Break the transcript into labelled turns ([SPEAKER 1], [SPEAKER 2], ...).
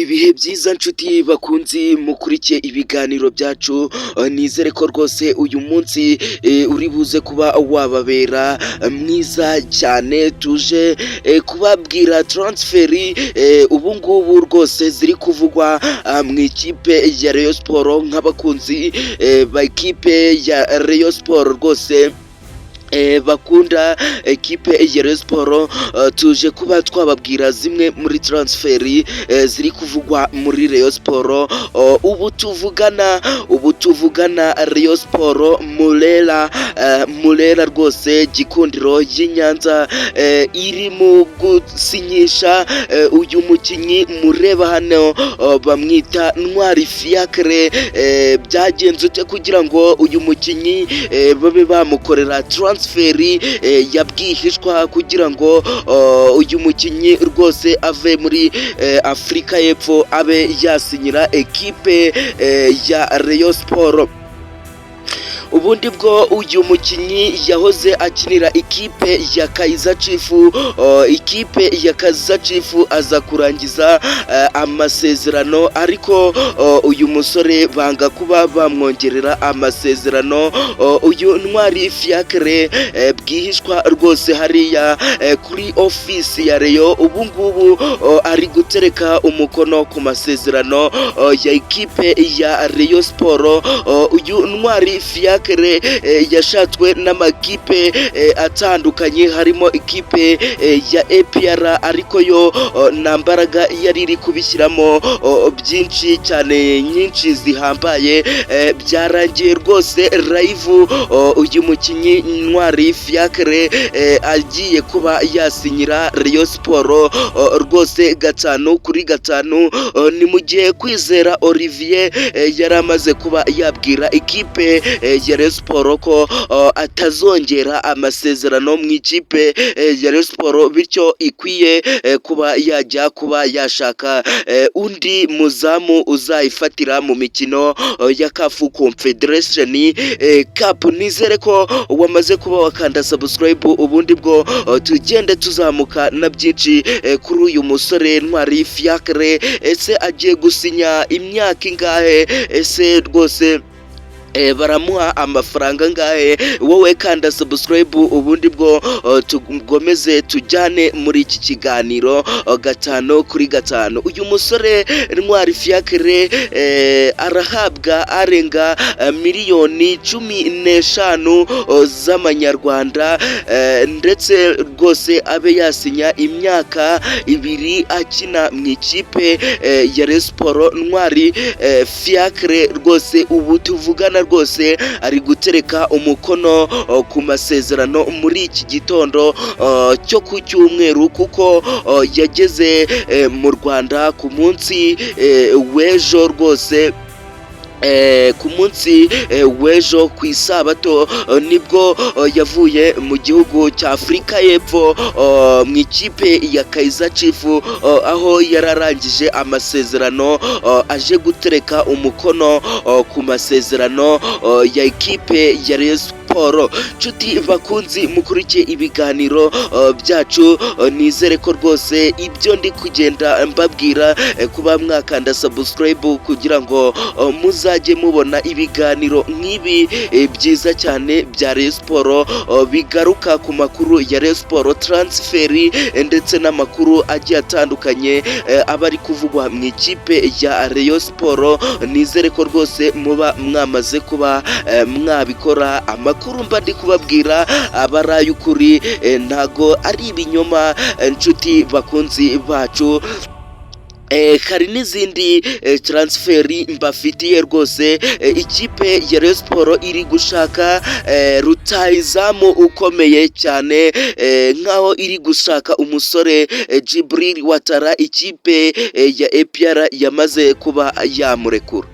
[SPEAKER 1] Ibihe byiza nshuti bakunzi mukurikiye ibiganiro byacu, nizere ko rwose uyu munsi uri buze kuba wababera mwiza cyane. Tuje kubabwira taransiferi ubu ngubu rwose ziri kuvugwa mu ikipe ya Rayon Sports. Nk'abakunzi ba ikipe ya Rayon Sports rwose bakunda ekipe ya Rayon Sports, tuje kuba twababwira zimwe muri transferi ziri kuvugwa muri Rayon Sports. ubu tuvugana Rayon Sports Murera rwose Gikundiro y'Inyanza iri mu gusinyisha uyu mukinnyi mureba hano, bamwita Ntwari Fiacre. Byagenze ute kugira ngo uyu mukinnyi babe bamukorera transferi ya bwihishwa kugira ngo uyu mukinnyi rwose ave muri Afurika y'Epfo abe yasinyira ekipe ya Rayon Sports? Ubundi bwo uyu mukinnyi yahoze akinira ikipe ya Kaizer Chiefs, ikipe ya Kaizer Chiefs aza kurangiza amasezerano, ariko uyu musore banga kuba bamwongerera amasezerano. Uyu Ntwari Fiacre bwihishwa rwose hariya kuri ofisi ya Rayon. Ubu ngubu ari gutereka umukono ku masezerano ya ikipe ya Rayon Sports. Uyu Ntwari Fiacre yashatswe n'amakipe atandukanye, harimo ikipe ya APR, ariko yo nta mbaraga yari iri kubishyiramo byinshi cyane, nyinshi zihambaye. Byarangiye rwose live uyu mukinnyi Ntwari Fiacre agiye kuba yasinyira Rayon Sports rwose 5-5. ni mu gihe Kwizera Olivier yari amaze kuba yabwira ikipe ya Rayon Sports ko atazongera amasezerano mu ikipe ya Rayon Sports, bityo ikwiye kuba yajya kuba yashaka undi muzamu uzayifatira mu mikino ya CAF Confederation Cup. Nizere ko wamaze kuba wakanda subscribe, ubundi bwo tugende tuzamuka na byinshi kuri uyu musore Ntwari Fiacre. Ese agiye gusinya imyaka ingahe? Ese rwose baramuha amafaranga ngahe? Wowe kanda subscribe, ubundi bwo tugomeze tujyane muri iki kiganiro 5-5. Uyu musore Ntwari Fiacre arahabwa arenga miliyoni 15 z'amanyarwanda, ndetse rwose abe yasinya imyaka 2 akina mu ikipe ya Rayon Sports. Ntwari Fiacre rwose ubu tuvugana rwose ari gutereka umukono ku masezerano muri iki gitondo cyo ku cyumweru, kuko yageze mu Rwanda ku munsi w'ejo rwose. Ku munsi w'ejo ku isabato nibwo yavuye mu gihugu cya Afurika y'Epfo mu ikipe ya Kaizer Chiefs, aho yararangije amasezerano, aje gutereka umukono ku masezerano ya ikipe ya Rayon Sports. Nshuti bakunzi mukurikiye ibiganiro byacu, nizere ko rwose ibyo ndi kugenda mbabwira kuba mwakanda subscribe kugira ngo muzajye mubona ibiganiro nk'ibi byiza cyane bya Rayon Sports, bigaruka ku makuru ya Rayon Sports transferi ndetse n'amakuru agiye atandukanye aba ari kuvugwa mu ikipe ya Rayon Sports. Nizere ko rwose muba mwamaze kuba mwabikora. Amakuru mba ndi kubabwira aba ari ay'ukuri, ntago ari ibinyoma nshuti bakunzi bacu. Hari n'izindi transferi mbafitiye rwose. Ikipe ya Rayon Sports iri gushaka rutahizamu ukomeye cyane, nkaho iri gushaka umusore Djibril Ouattara, ikipe ya APR yamaze kuba yamurekura.